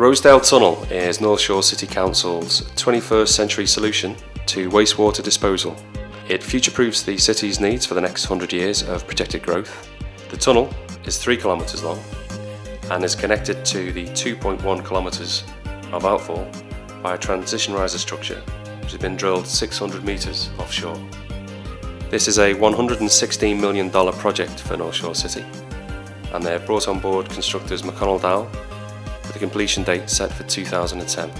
Rosedale Tunnel is North Shore City Council's 21st century solution to wastewater disposal. It future-proofs the city's needs for the next 100 years of projected growth. The tunnel is 3 kilometres long and is connected to the 2.1 kilometres of outfall by a transition riser structure which has been drilled 600 metres offshore. This is a $116 million project for North Shore City, and they have brought on board constructors McConnell Dowell with a completion date set for 2010.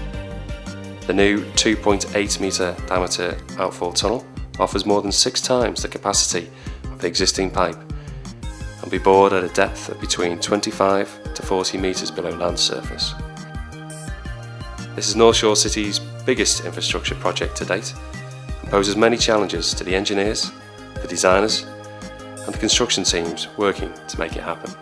The new 2.8 metre diameter outfall tunnel offers more than 6 times the capacity of the existing pipe and be bored at a depth of between 25 to 40 metres below land surface. This is North Shore City's biggest infrastructure project to date and poses many challenges to the engineers, the designers and the construction teams working to make it happen.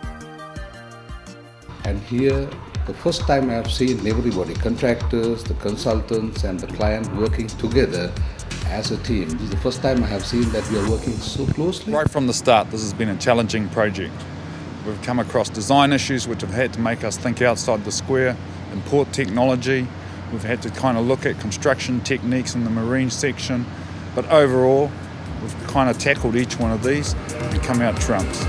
And here, the first time I have seen everybody, contractors, the consultants and the client working together as a team. This is the first time I have seen that we are working so closely. Right from the start, this has been a challenging project. We've come across design issues which have had to make us think outside the square, import technology. We've had to kind of look at construction techniques in the marine section, but overall, we've kind of tackled each one of these and come out trumps.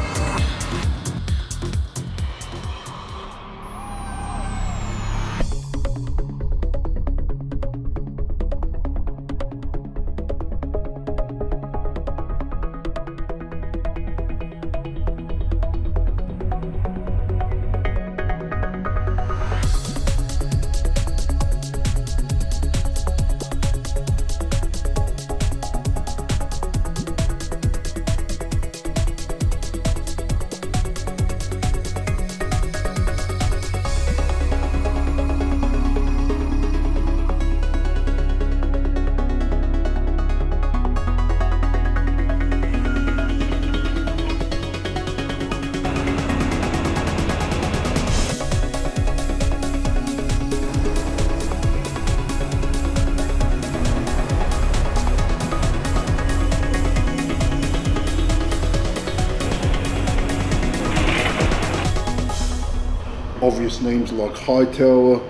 Obvious names like Hightower.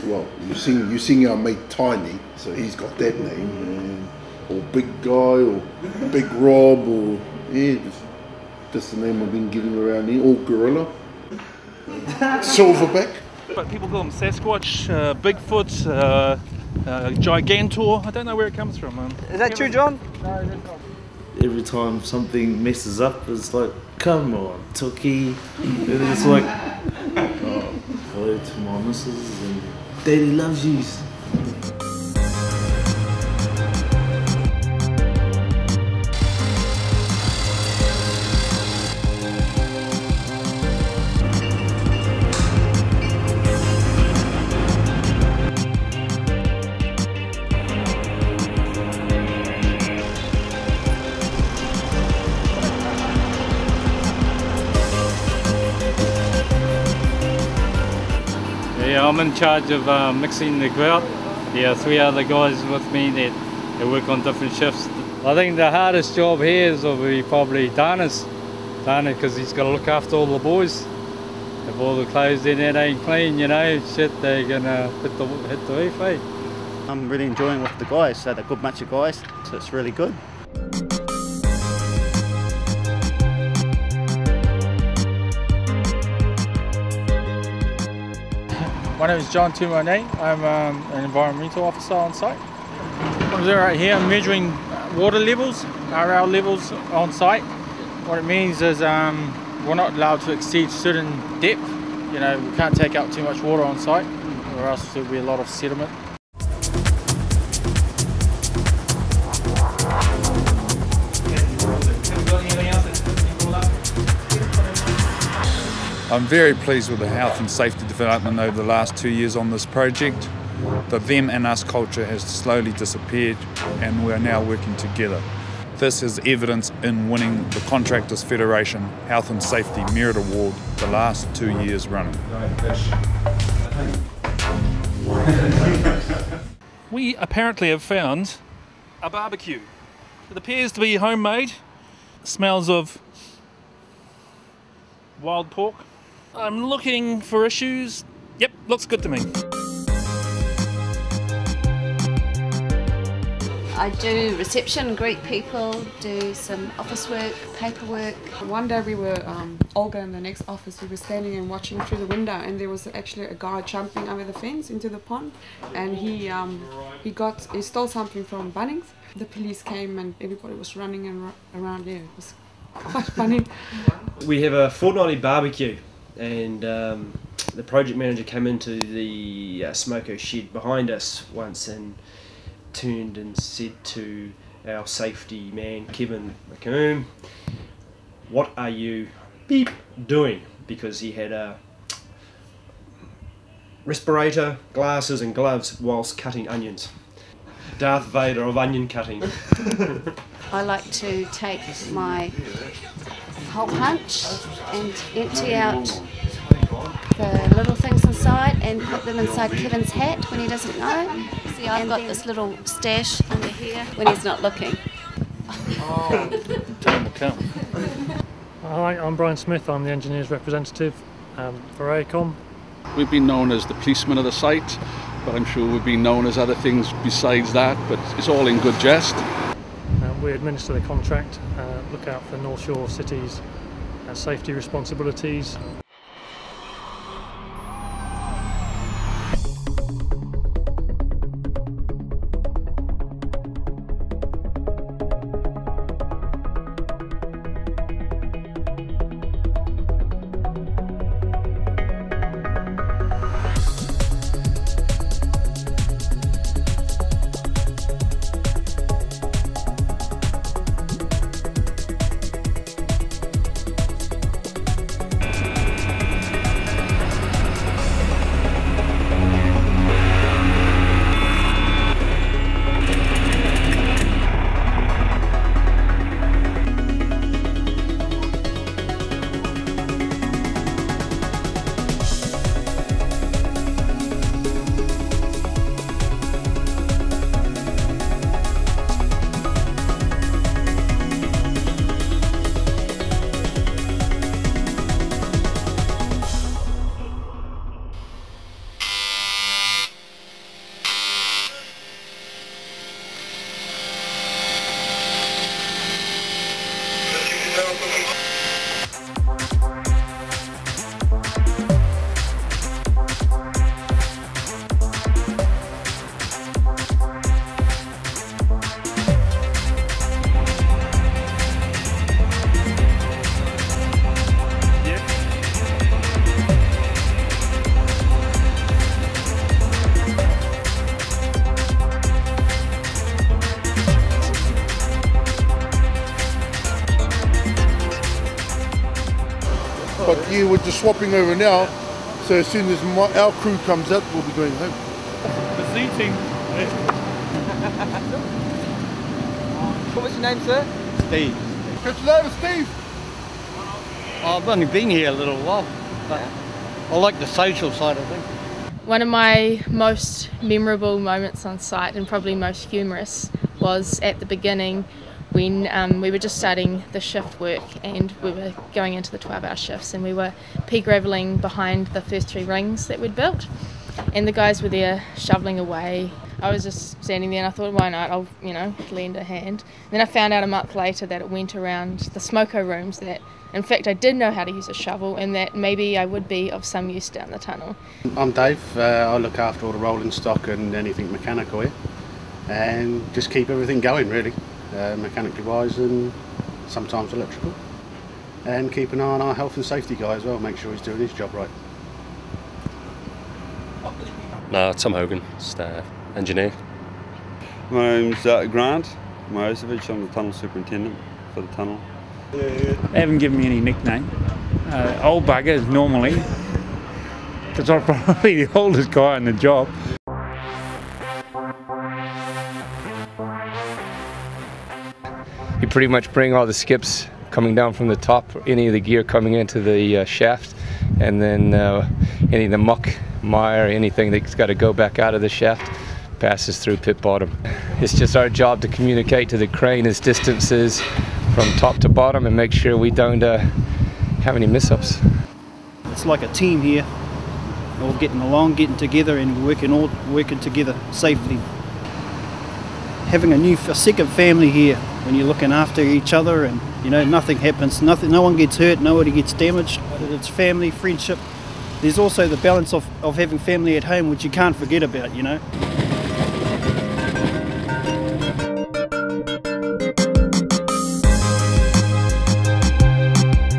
Well, you sing our mate Tiny, so he's got that name, or Big Guy, or Big Rob, or yeah, just the name I've been giving around here. Or Gorilla, Silverback. But people call them Sasquatch, Bigfoot, Gigantor. I don't know where it comes from. Is that true, John? No, that's not. Every time something messes up, it's like, come on, Tookie. And it's like, oh, hello to my missus and Daddy loves you. Yeah, I'm in charge of mixing the grout. There are 3 other guys with me that work on different shifts. I think the hardest job here will be probably Dana's. Dana, because he's got to look after all the boys. If all the clothes in there ain't clean, you know, shit, they're gonna hit the roof, eh? I'm really enjoying with the guys, so they're a good bunch of guys, so it's really good. My name is John Tumonei. I'm an environmental officer on site. I'm doing right here, I'm measuring water levels, RL levels on site. What it means is we're not allowed to exceed certain depth. You know, we can't take out too much water on site or else there'll be a lot of sediment. I'm very pleased with the health and safety development over the last 2 years on this project. The them and us culture has slowly disappeared and we are now working together. This is evidence in winning the Contractors Federation Health and Safety Merit Award the last 2 years running. We apparently have found a barbecue. It appears to be homemade. Smells of wild pork. I'm looking for issues Yep, looks good to me. I do reception, greet people, do some office work, paperwork. One day we were, Olga in the next office, we were standing and watching through the window, and there was actually a guy jumping over the fence into the pond, and he stole something from Bunnings. The police came and everybody was running around there. It was quite funny. We have a fortnightly barbecue, and the project manager came into the smoko shed behind us once and turned and said to our safety man, Kevin Aecom, "What are you beep doing?" Because he had a respirator, glasses and gloves whilst cutting onions. Darth Vader of onion cutting. I like to take my hole punch and empty out the little things inside and put them inside Kevin's hat when he doesn't know. See, I've got this little stash under here when he's not looking. Time will come. Hi, I'm Brian Smith. I'm the engineer's representative for Aecom. We've been known as the policeman of the site, but I'm sure we've been known as other things besides that, but it's all in good jest. We administer the contract, look out for North Shore City's safety responsibilities. But yeah, we're just swapping over now, so as soon as our crew comes up, we'll be going home. The Z team. What's your name, sir? Steve. What's your name, Steve? I've only been here a little while, but I like the social side of things. One of my most memorable moments on site, and probably most humorous, was at the beginning when we were just starting the shift work and we were going into the 12-hour shifts, and we were pea gravelling behind the first 3 rings that we'd built, and the guys were there shoveling away. I was just standing there and I thought, why not, I'll lend a hand. And then I found out a month later that it went around the smoko rooms, that in fact I did know how to use a shovel and that maybe I would be of some use down the tunnel. I'm Dave. I look after all the rolling stock and anything mechanical here, and just keep everything going really, mechanically wise and sometimes electrical, and keep an eye on our health and safety guy as well, make sure he's doing his job right. Tom Hogan, just engineer. My name's Grant Mojosevich. I'm the tunnel superintendent for the tunnel. They haven't given me any nickname. Old bugger normally, because I'm probably the oldest guy on the job. You pretty much bring all the skips coming down from the top, any of the gear coming into the shaft, and then any of the muck, mire, anything that's got to go back out of the shaft passes through pit bottom. It's just our job to communicate to the crane its distances from top to bottom and make sure we don't have any mishap. It's like a team here. all getting along, getting together and working together safely. Having a second family here when you're looking after each other, and you know nothing happens, no one gets hurt, nobody gets damaged. It's family, friendship. There's also the balance of having family at home, which you can't forget about, you know.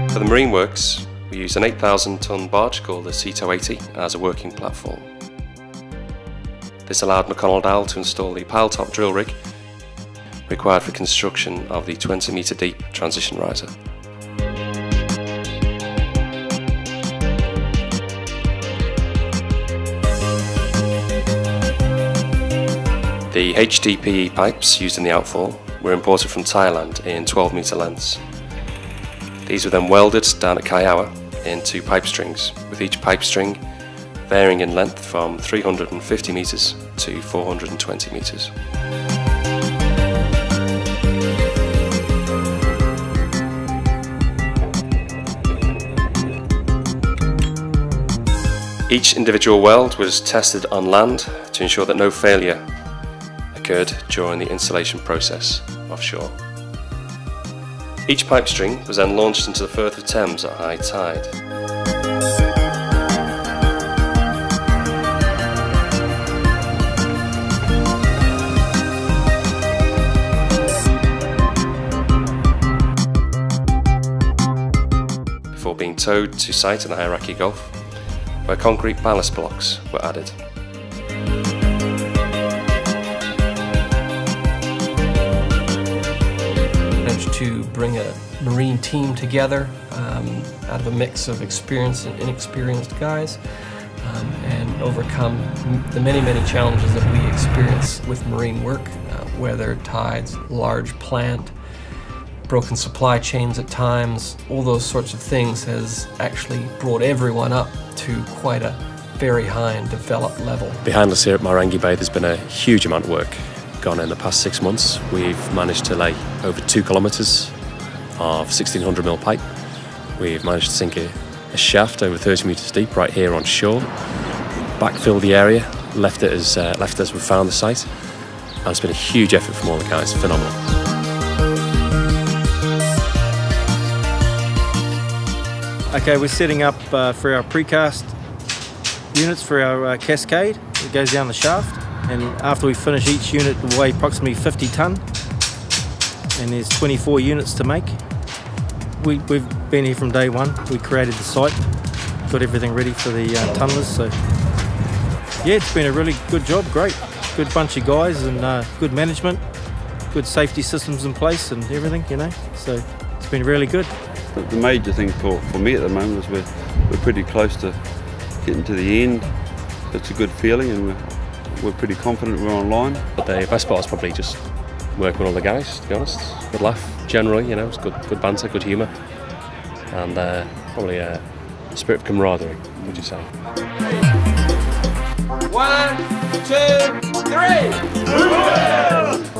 For the marine works, we use an 8,000-ton barge called the Ceto 80 as a working platform. This allowed Rosedale to install the pile-top drill rig required for construction of the 20-metre deep transition riser. The HDPE pipes used in the outfall were imported from Thailand in 12-metre lengths. These were then welded down at Kaiawa in 2 pipe strings, with each pipe string varying in length from 350 metres to 420 metres. Each individual weld was tested on land to ensure that no failure occurred during the installation process offshore. Each pipe string was then launched into the Firth of Thames at high tide. Before being towed to site in the Iraqi Gulf, where concrete ballast blocks were added. To bring a marine team together out of a mix of experienced and inexperienced guys and overcome the many challenges that we experience with marine work, weather, tides, large plant, broken supply chains at times. All those sorts of things has actually brought everyone up to quite a very high and developed level. Behind us here at Marangi Bay, there's been a huge amount of work gone in the past 6 months. We've managed to lay over 2 kilometres of 1600mm pipe. We've managed to sink a shaft over 30 metres deep right here on shore, backfill the area, left it as we found the site, and it's been a huge effort from all the guys, phenomenal. Okay, we're setting up for our precast units for our cascade. It goes down the shaft. And after we finish each unit, will weigh approximately 50 tonne, and there's 24 units to make. We've been here from day one. We created the site, got everything ready for the tunnelers. So yeah, it's been a really good job. Great, good bunch of guys and good management, good safety systems in place and everything, you know. So it's been really good. The major thing for me at the moment is we're pretty close to getting to the end. So it's a good feeling, and we're pretty confident we're online. But the best part is probably just working with all the guys, to be honest. Good laugh, generally, you know, it's good banter, good humour, and probably a spirit of camaraderie, would you say? 1, 2, 3!